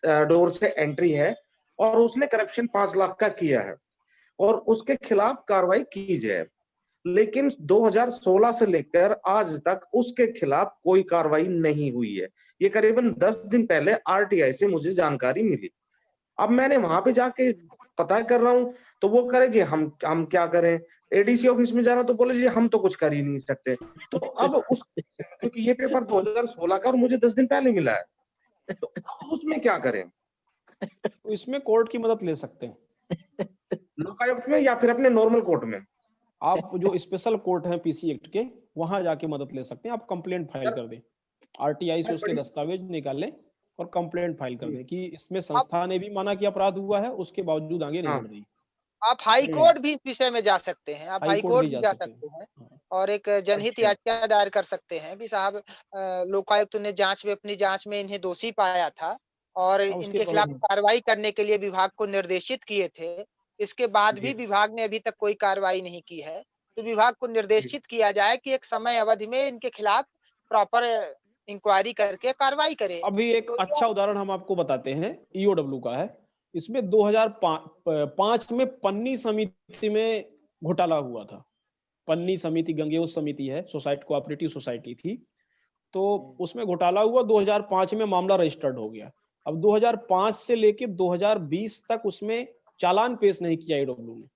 Door से entry है और उसने करप्शन 5 लाख का किया है और उसके खिलाफ कार्रवाई की जाए। लेकिन 2016 से लेकर आज तक उसके खिलाफ कोई कार्रवाई नहीं हुई है। ये करीबन 10 दिन पहले आरटीआई से मुझे जानकारी मिली। अब मैंने वहां पे जाके पता कर रहा हूं तो वो करे जी हम क्या करें। एडीसी ऑफिस में जा रहा हूं तो बोले जी हम तो कुछ कर ही नहीं सकते। तो अब उस क्योंकि ये पेपर 2016 का और मुझे 10 दिन पहले मिला है, तो अब उसमें क्या करें? तो इसमें कोर्ट की मदद ले सकते हैं, लोकायुक्त में या फिर अपने नॉर्मल कोर्ट में। आप जो स्पेशल कोर्ट है पीसी एक्ट के, वहां जाके मदद ले सकते हैं। आप कंप्लेंट फाइल कर दें, आरटीआई से उसके दस्तावेज निकालें और कंप्लेंट फाइल कर दें कि इसमें संस्था ने भी माना कि अपराध हुआ है, उसके बावजूद आगे नहीं बढ़ रही। आप हाई कोर्ट भी इस विषय में जा सकते हैं, आप हाई कोर्ट भी जा सकते हैं और एक जनहित याचिका दायर कर सकते हैं कि साहब लोकायुक्त ने अपनी जांच में इन्हें दोषी पाया था और इनके खिलाफ कार्रवाई करने के लिए विभाग को निर्देशित किए थे। इसके बाद भी विभाग ने अभी तक कोई कार्रवाई नहीं की है, तो विभाग को निर्देशित किया जाए कि एक समय अवधि में इनके खिलाफ प्रॉपर इंक्वायरी करके कार्रवाई करे। अभी एक अच्छा उदाहरण हम आपको बताते हैं, ईओडब्ल्यू का है। इसमें 2005 में पन्नी समिति में घोटाला हुआ था। पन्नी समिति गंगेय समिति है, सोसाइटी कोऑपरेटिव सोसाइटी थी, तो उसमें घोटाला हुआ। 2005 में मामला रजिस्टर्ड हो गया। अब 2005 से लेके 2020 तक उसमें चालान पेश नहीं किया ईओडब्ल्यू ने।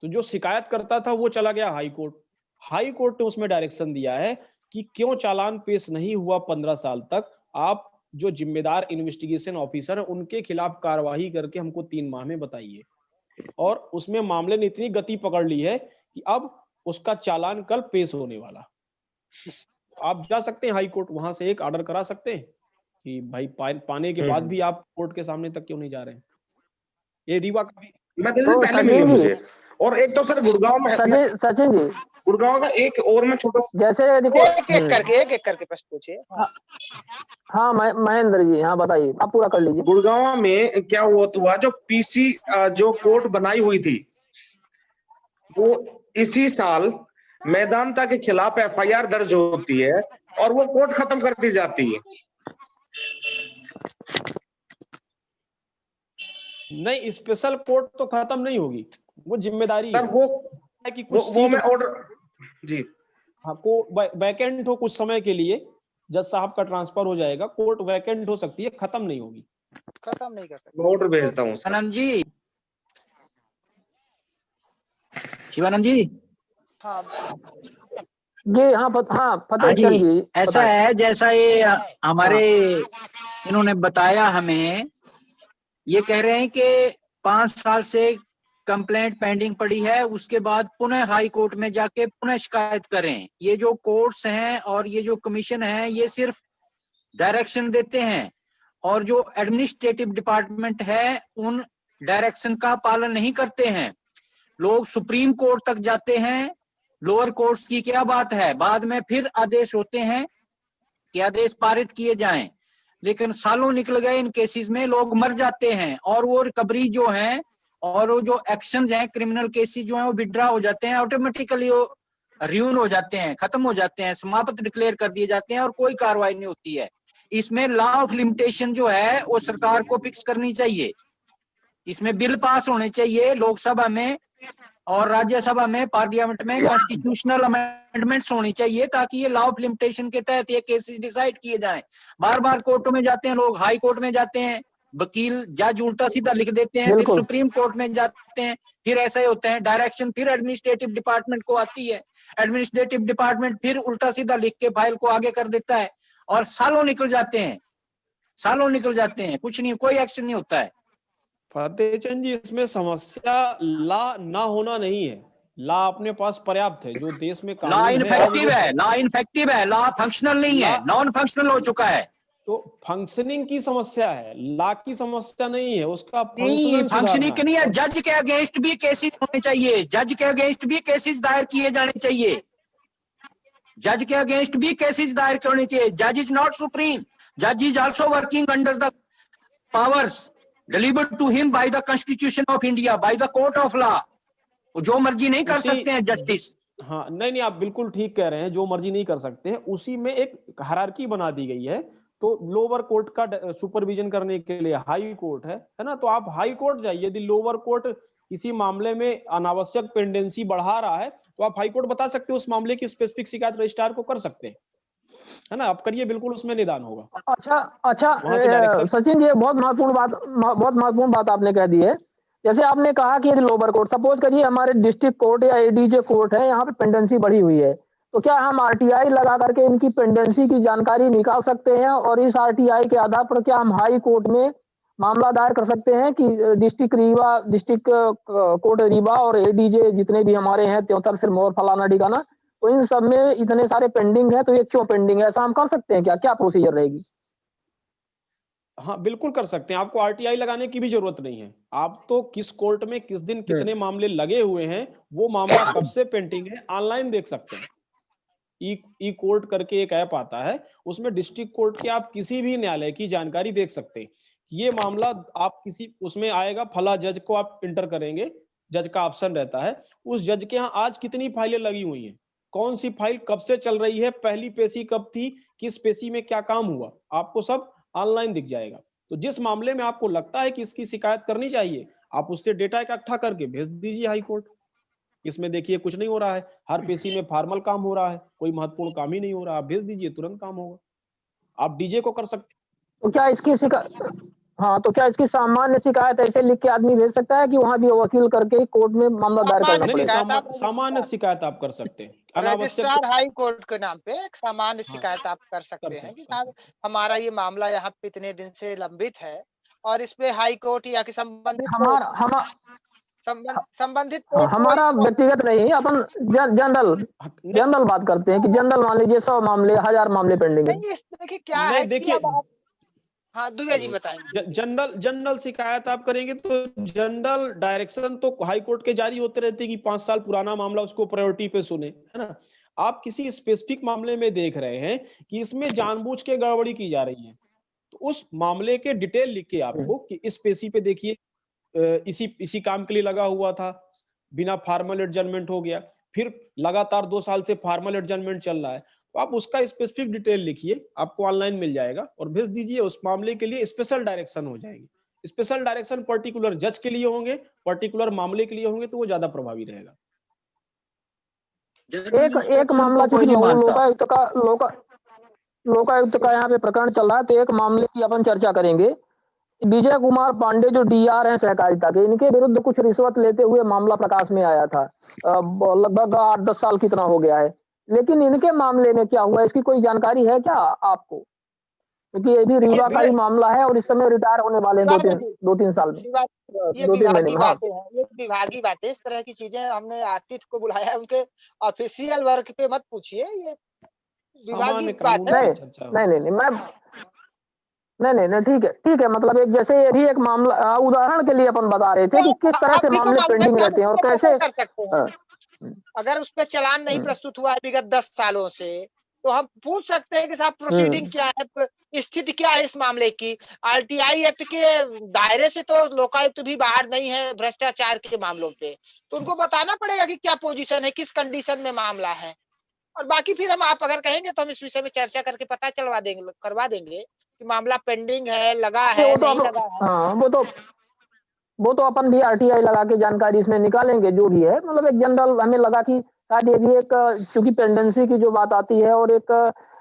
तो जो शिकायत करता था वो चला गया हाई कोर्ट। हाई कोर्ट ने उसमें डायरेक्शन दिया है कि क्यों चालान पेश नहीं हुआ 15 साल तक, आप जो जिम्मेदार इन्वेस्टिगेशन ऑफिसर है उनके खिलाफ कार्यवाही करके हमको 3 माह में बताइए। और उसमें मामले ने इतनी गति पकड़ ली है कि अब उसका चालान कल पेश होने वाला। आप जा सकते हैं हाई कोर्ट, वहां से एक ऑर्डर करा सकते हैं कि भाई पाने के बाद भी आप कोर्ट के सामने तक क्यों नहीं जा रहे हैं। ये रीवा का भी मैं तो पहले मिली मुझे। और एक तो सर गुड़गांव में सचिन जी, गुड़गांव का एक और मैं छोटा जैसे देखो एक करके प्रश्न पूछिए। हाँ महेंद्र जी, हाँ बताइए, आप पूरा कर लीजिए। गुड़गांव में क्या हुआ जो पीसी जो कोर्ट बनाई हुई थी वो इसी साल मैदानता के खिलाफ एफआईआर दर्ज होती है और वो कोर्ट खत्म कर दी जाती है। नहीं, स्पेशल कोर्ट तो खत्म नहीं होगी, वो जिम्मेदारी है कि कुछ वो मैं ऑर्डर जी हाँ को वैकेंट हो कुछ समय के लिए, जज साहब का ट्रांसफर हो जाएगा, कोर्ट वैकेंट हो सकती है, खत्म नहीं होगी, खत्म नहीं कर सकते। ऑर्डर भेजता हूँ शिवानंद जी। शिवानंद जी हाँ जी, हाँ जी, ऐसा है जैसा ये हमारे इन्होंने बताया हमें, ये कह रहे हैं कि 5 साल से कंप्लेंट पेंडिंग पड़ी है, उसके बाद पुनः हाई कोर्ट में जाके पुनः शिकायत करें। ये जो कोर्ट्स हैं और ये जो कमीशन है ये सिर्फ डायरेक्शन देते हैं और जो एडमिनिस्ट्रेटिव डिपार्टमेंट है उन डायरेक्शन का पालन नहीं करते हैं। लोग सुप्रीम कोर्ट तक जाते हैं, लोअर कोर्ट्स की क्या बात है, बाद में फिर आदेश होते हैं कि आदेश पारित किए जाएं, लेकिन सालों निकल गए इन केसेस में, लोग मर जाते हैं और वो रिकवरी जो है और वो जो एक्शंस हैं, क्रिमिनल केसेस जो हैं वो विड्रा हो जाते हैं, ऑटोमेटिकली वो रियून हो जाते हैं, खत्म हो जाते हैं, समाप्त डिक्लेयर कर दिए जाते हैं और कोई कार्रवाई नहीं होती है। इसमें लॉ ऑफ लिमिटेशन जो है वो सरकार को फिक्स करनी चाहिए। इसमें बिल पास होने चाहिए लोकसभा में और राज्यसभा में, पार्लियामेंट में कॉन्स्टिट्यूशनल अमेंडमेंट्स होनी चाहिए ताकि ये लॉ ऑफ लिमिटेशन के तहत ये केसेस डिसाइड किए जाएं। बार बार कोर्टों में जाते हैं लोग, हाई कोर्ट में जाते हैं, वकील जज उल्टा सीधा लिख देते हैं, फिर सुप्रीम कोर्ट में जाते हैं, फिर ऐसा ही होता है, डायरेक्शन फिर एडमिनिस्ट्रेटिव डिपार्टमेंट को आती है, एडमिनिस्ट्रेटिव डिपार्टमेंट फिर उल्टा सीधा लिख के फाइल को आगे कर देता है और सालों निकल जाते हैं, सालों निकल जाते हैं, कुछ नहीं, कोई एक्शन नहीं होता है। फतेह चंद जी, इसमें समस्या लॉ ना होना नहीं है, लॉ अपने पास पर्याप्त है, जो देश में लॉ इनफेक्टिव है, लॉ इनफेक्टिव है, लॉ फंक्शनल नहीं है, नॉन फंक्शनल हो चुका है। तो फंक्शनिंग की समस्या है, लॉ की समस्या नहीं है, उसका फंक्शनिंग की नहीं है। जज के अगेंस्ट भी केसेस होने चाहिए, जज के अगेंस्ट भी केसेस दायर किए जाने चाहिए, जज के अगेंस्ट भी केसेस दायर करने चाहिए। जज इज नॉट सुप्रीम, जज is also working under the powers delivered to him by the Constitution of India, by the court of law। वो जो मर्जी नहीं कर सकते हैं जस्टिस। हाँ नहीं, आप बिल्कुल ठीक कह रहे हैं, जो मर्जी नहीं कर सकते हैं। उसी में एक हायरार्की बना दी गई है, तो लोअर कोर्ट का सुपरविजन करने के लिए हाई कोर्ट है ना। तो आप हाई कोर्ट जाइए, यदि लोअर कोर्ट किसी मामले में अनावश्यक पेंडेंसी बढ़ा रहा है तो आप हाई कोर्ट बता सकते हो, उस मामले की स्पेसिफिक शिकायत रजिस्ट्रार को कर सकते हैं, है ना। आप करिए, बिल्कुल उसमें निदान होगा। अच्छा वहां से डायरेक्शन। सचिन जी, बहुत महत्वपूर्ण बात आपने कह दी है। जैसे आपने कहा कि यदि लोअर कोर्ट, सपोज करिए हमारे डिस्ट्रिक्ट कोर्ट या एडीजे कोर्ट है, यहाँ पे पेंडेंसी बढ़ी हुई है, तो क्या हम आरटीआई लगा करके इनकी पेंडेंसी की जानकारी निकाल सकते हैं और इस आरटीआई के आधार पर क्या हम हाई कोर्ट में मामला दायर कर सकते हैं कि डिस्ट्रिक्ट कोर्ट रीवा और एडीजे जितने भी हमारे हैं, त्योतर, सिरमौर, फलाना ढिकाना, तो इन सब में इतने सारे पेंडिंग है, तो ये क्यों पेंडिंग है, ऐसा हम कर सकते हैं क्या? क्या प्रोसीजर रहेगी? हाँ बिल्कुल कर सकते हैं, आपको आरटीआई लगाने की भी जरूरत नहीं है। आप तो किस कोर्ट में किस दिन कितने मामले लगे हुए हैं, वो मामला कब से पेंडिंग है, ऑनलाइन देख सकते हैं। ई कोर्ट करके एक ऐप आता है, उसमें डिस्ट्रिक्ट कोर्ट के आप किसी भी न्यायालय की जानकारी देख सकते हैं। ये मामला आप किसी उसमें आएगा, फला जज को आप इंटर करेंगे, जज का ऑप्शन रहता है, उस जज के यहाँ आज कितनी फाइलें लगी हुई हैं, कौन सी फाइल कब से चल रही है, पहली पेशी कब थी, किस पेशी में क्या काम हुआ, आपको सब ऑनलाइन दिख जाएगा। तो जिस मामले में आपको लगता है कि इसकी शिकायत करनी चाहिए, आप उससे डेटा इकट्ठा करके भेज दीजिए हाई कोर्ट। इसमें देखिए कुछ नहीं हो रहा है, हर पेशी में फॉर्मल काम हो रहा है, कोई महत्वपूर्ण काम ही नहीं हो रहा, आप भेज दीजिए, तुरंत काम होगा। आप डीजे को कर सकते तो क्या इसकी तो क्या इसकी सामान्य शिकायत ऐसे लिख के आदमी भेज सकता है कि वहां भी वकील करके कोर्ट में मामला दायर करना नहीं, पड़ेगा? सामान्य शिकायत आप कर सकते हैं, रजिस्ट्रार हाई कोर्ट के नाम पे एक सामान्य हाँ, शिकायत आप कर सकते हैं कि सकते साहब हमारा ये मामला यहाँ पे इतने दिन से लंबित है और इस पे हाई कोर्ट या कि संबंधित कोर्ट हमारा व्यक्तिगत नहीं, अपन जनरल बात करते हैं कि जनरल मान लीजिए 100 मामले, 1000 मामले पेंडिंग है। नहीं, इस देखिए क्या है कि अब आप, हाँ दुबे जी बताएंगे। जनरल शिकायत आप करेंगे तो जनरल डायरेक्शन तो हाई कोर्ट के जारी होते रहते हैं कि 5 साल पुराना मामला उसको प्रायोरिटी पे सुने, है ना। आप किसी स्पेसिफिक मामले में देख रहे हैं कि इसमें जानबूझ के गड़बड़ी की जा रही है, तो उस मामले के डिटेल लिख के आपको कि इस पेशी पे देखिए इसी काम के लिए लगा हुआ था, बिना फार्मल एडजमेंट हो गया, फिर लगातार 2 साल से फार्मल एडजमेंट चल रहा है, तो आप उसका स्पेसिफिक डिटेल लिखिए, आपको ऑनलाइन मिल जाएगा और भेज दीजिए। उस मामले के लिए स्पेशल डायरेक्शन हो जाएगी। स्पेशल डायरेक्शन पर्टिकुलर जज के लिए होंगे, पर्टिकुलर मामले के लिए होंगे, तो वो ज्यादा प्रभावी रहेगा। एक मामला चूंकि लोकायुक्त का यहाँ पे प्रकरण चल रहा है, तो एक मामले की अपन चर्चा करेंगे। विजय कुमार पांडे जो डीआर हैं सहकारिता के, इनके विरुद्ध कुछ रिश्वत लेते हुए मामला प्रकाश में आया था, लगभग 8-10 साल कितना हो गया है, लेकिन इनके मामले में क्या हुआ, इसकी कोई जानकारी है क्या आपको? क्योंकि ये भी रीवा का ही मामला है और इस समय रिटायर होने वाले हैं 2-3 साल में, ये 2-3 महीने विभागीय में। हाँ, बातें हैं, ये विभागीय बातें, इस तरह की चीजें हमने आतिथ को बुलाया, उनके ऑफिशियल वर्क पे मत पूछिए, ये विभागीय बात है। नहीं, ठीक है, मतलब एक जैसे ये भी एक मामला उदाहरण के लिए अपन बता रहे थे कि किस तरह से मामले पेंडिंग रहते हैं और कैसे कर सकते हैं। अगर उस पे चालान नहीं प्रस्तुत हुआ है विगत 10 सालों से, तो हम पूछ सकते हैं कि साहब प्रोसीडिंग क्या है, स्थिति क्या है इस मामले की। आरटीआई एक्ट के दायरे से तो लोकायुक्त भी बाहर नहीं है भ्रष्टाचार के मामलों पे, तो उनको बताना पड़ेगा कि क्या पोजीशन है, किस कंडीशन में मामला है। और बाकी फिर हम, आप अगर कहेंगे तो हम इस विषय में चर्चा करके पता करवा देंगे कि मामला पेंडिंग है, लगा है, नहीं लगा है। हाँ, वो तो अपन भी आरटीआई लगा के जानकारी इसमें निकालेंगे, जो भी है, मतलब एक जनरल हमें लगा कि शायद ये भी एक, चूंकि पेंडेंसी की जो बात आती है और एक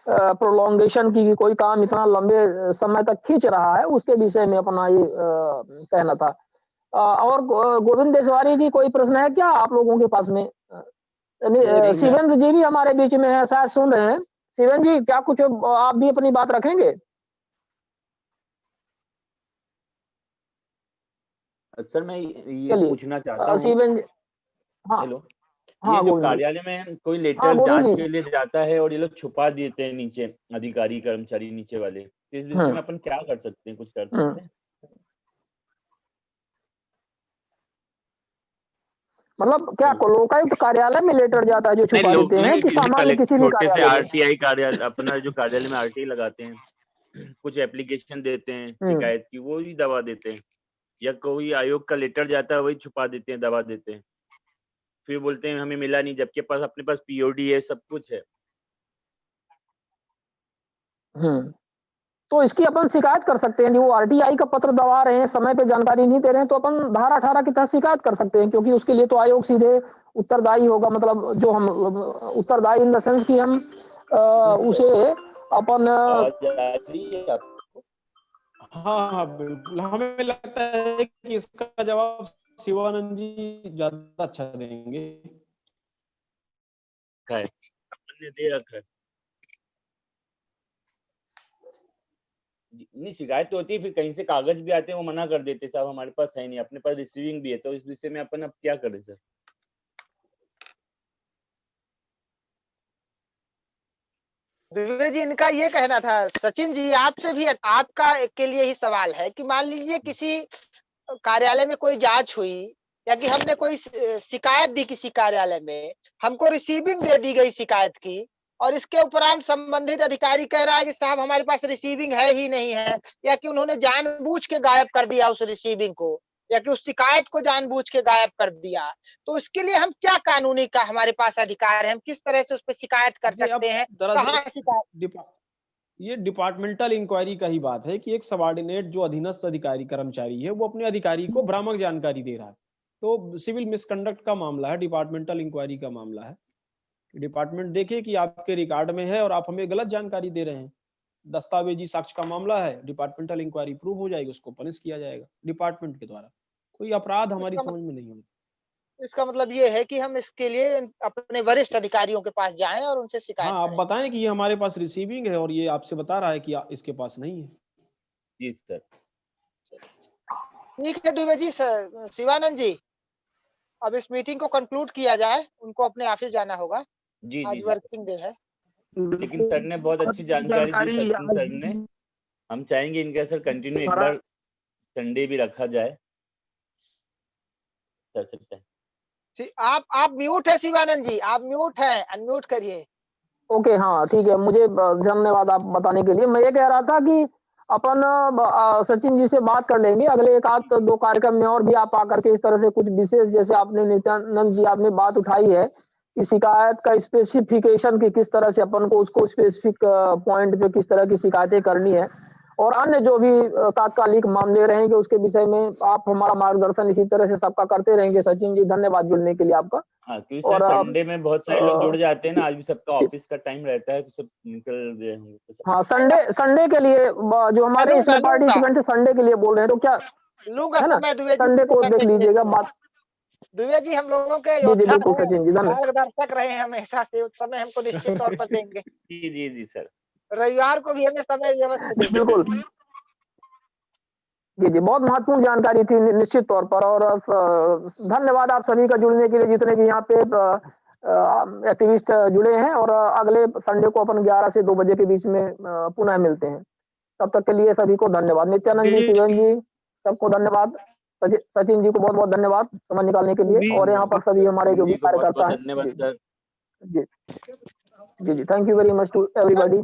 प्रोलॉन्गेशन की, कोई काम इतना लंबे समय तक खींच रहा है, उसके विषय में अपना ये कहना था। और गोविंद देशवारी जी, कोई प्रश्न है क्या आप लोगों के पास में? शिवेंद्र जी भी हमारे बीच में है, शायद सुन रहे हैं। शिवेंद्र जी, क्या कुछ आप भी अपनी बात रखेंगे? सर मैं ये पूछना चाहता हूँ, शिवेंद्र, हाँ, हेलो, हाँ, ये जो कार्यालय में कोई लेटर जांच के लिए जाता है और ये लोग छुपा देते हैं नीचे, अधिकारी कर्मचारी नीचे वाले, तो इस विषय में अपन क्या कर सकते हैं, कुछ कर सकते हैं? मतलब क्या लोकायुक्त कार्यालय में लेटर जाता है जो छुपा देते हैं कि सामान्य किसी भी कार्यालय में? आरटीआई कार्यालय, अपना जो कार्यालय में आरटीआई लगाते हैं, कुछ एप्लीकेशन देते हैं शिकायत की, वो ही दबा देते हैं, या कोई आयोग का लेटर जाता है वही छुपा देते हैं, दबा देते हैं, फिर बोलते हैं हमें मिला नहीं, जबकि पास अपने पास पीओडी है, सब कुछ है। तो इसकी अपन शिकायत कर सकते हैं। वो आरटीआई का पत्र दबा रहे हैं, समय पे जानकारी नहीं दे रहे हैं, तो अपन धारा 18 के तहत शिकायत कर सकते हैं, क्योंकि उसके लिए तो आयोग सीधे उत्तरदायी होगा। मतलब जो हम उत्तरदायी इन द सेंस कि हम उसे अपन हाँ बिल्कुल, हमें लगता है कि इसका जवाब शिवानंद जी ज्यादा अच्छा देंगे। आपने दे रखा है। नहीं, शिकायत तो होती है, फिर कहीं से कागज भी आते हैं, वो मना कर देते साहब हमारे पास है नहीं, अपने पास रिसीविंग भी है, तो इस विषय में अपन अब क्या करें सर? द्विवेदी जी, इनका ये कहना था। सचिन जी, आपसे भी आपका के लिए ही सवाल है कि मान लीजिए किसी कार्यालय में कोई जांच हुई या कि हमने कोई शिकायत दी किसी कार्यालय में, हमको रिसीविंग दे दी गई शिकायत की, और इसके उपरांत संबंधित अधिकारी कह रहा है कि साहब हमारे पास रिसीविंग है ही नहीं है, या कि उन्होंने जानबूझ के गायब कर दिया उस रिसीविंग को, या कि उस शिकायत को जानबूझ के गायब कर दिया, तो इसके लिए हम क्या कानूनी का हमारे पास अधिकार है? हम किस तरह से उस पर शिकायत कर सकते हैं? कहाँ शिकायत? ये डिपार्टमेंटल इंक्वायरी का ही बात है कि एक सबऑर्डिनेट जो अधीनस्थ अधिकारी कर्मचारी है, वो अपने अधिकारी को भ्रामक जानकारी दे रहा है, तो सिविल मिसकंडक्ट का मामला है, डिपार्टमेंटल इंक्वायरी का मामला है। डिपार्टमेंट देखे कि आपके रिकॉर्ड में है और आप हमें गलत जानकारी दे रहे हैं, दस्तावेजी साक्ष्य का मामला है, डिपार्टमेंटल इंक्वायरी प्रूव हो जाएगी, उसको पनिश किया जाएगा डिपार्टमेंट के द्वारा। कोई अपराध हमारी समझ में नहीं होगा। इसका मतलब ये है कि हम इसके लिए अपने वरिष्ठ अधिकारियों के पास जाएं और उनसे शिकायत हाँ, आप बताएं कि ये हमारे पास रिसीविंग है और ये आपसे बता रहा है कि इसके पास नहीं है। जी सर। ठीक है द्विवेदी जी, शिवानंद जी, अब इस मीटिंग को कंक्लूड किया जाए, उनको अपने ऑफिस जाना होगा। जी आज वर्किंग डे है। लेकिन सर ने बहुत अच्छी जानकारी दी, सचिन सर ने। हम चाहेंगे इनका सर कंटिन्यू एक बार संडे भी रखा जाए, कर सकते हैं। आप म्यूट है शिवानंद जी, आप म्यूट हैं, अनम्यूट करिए। ओके, हाँ ठीक है, मुझे धन्यवाद आप बताने के लिए। मैं ये कह रहा था कि अपन सचिन जी से बात कर लेंगे अगले एक आध दो कार्यक्रम में, और भी आप आकर के इस तरह से कुछ विशेष, जैसे आपने नित्यानंद जी आपने बात उठाई है कि शिकायत का स्पेसिफिकेशन की किस तरह से अपन को उसको स्पेसिफिक पॉइंट पे किस तरह की शिकायतें करनी है, और अन्य जो भी तात्कालिक मामले रहेंगे उसके विषय में आप हमारा मार्गदर्शन इसी तरह से सबका करते रहेंगे। सचिन जी, धन्यवाद जुड़ने के लिए आपका। हाँ, क्योंकि सर संडे में बहुत सारे लोग जुड़ जाते हैं ना, आज भी सबका ऑफिस का टाइम रहता है, तो सब निकल गए होंगे तो हाँ, संडे के लिए जो हमारे इसमें पार्टिसिपेंट संडे के लिए बोल रहे हैं, तो क्या लूंगा है ना, संडे को देख लीजिएगा बात। द्विवेदी जी, हम लोगों के बिल्कुल सचिन जी, धन्यवाद। मार्गदर्शक रहे हैं हमेशा से, उस समय हमको निश्चित तौर पर देंगे। जी सर, रविवार को भी हमें समय व्यवस्थित। बिल्कुल जी, बहुत महत्वपूर्ण जानकारी थी निश्चित तौर पर, और धन्यवाद आप सभी का जुड़ने के लिए, जितने भी यहाँ पे एक्टिविस्ट जुड़े हैं। और अगले संडे को अपन 11 से 2 बजे के बीच में पुनः मिलते हैं। तब तक के लिए सभी को धन्यवाद। नित्यानंद जी, शिवन जी, सबको धन्यवाद। सचिन जी को बहुत बहुत धन्यवाद समय निकालने के लिए, और यहाँ पर सभी हमारे जो भी कार्यकर्ता हैं। धन्यवाद सर। जी, thank you very much to everybody.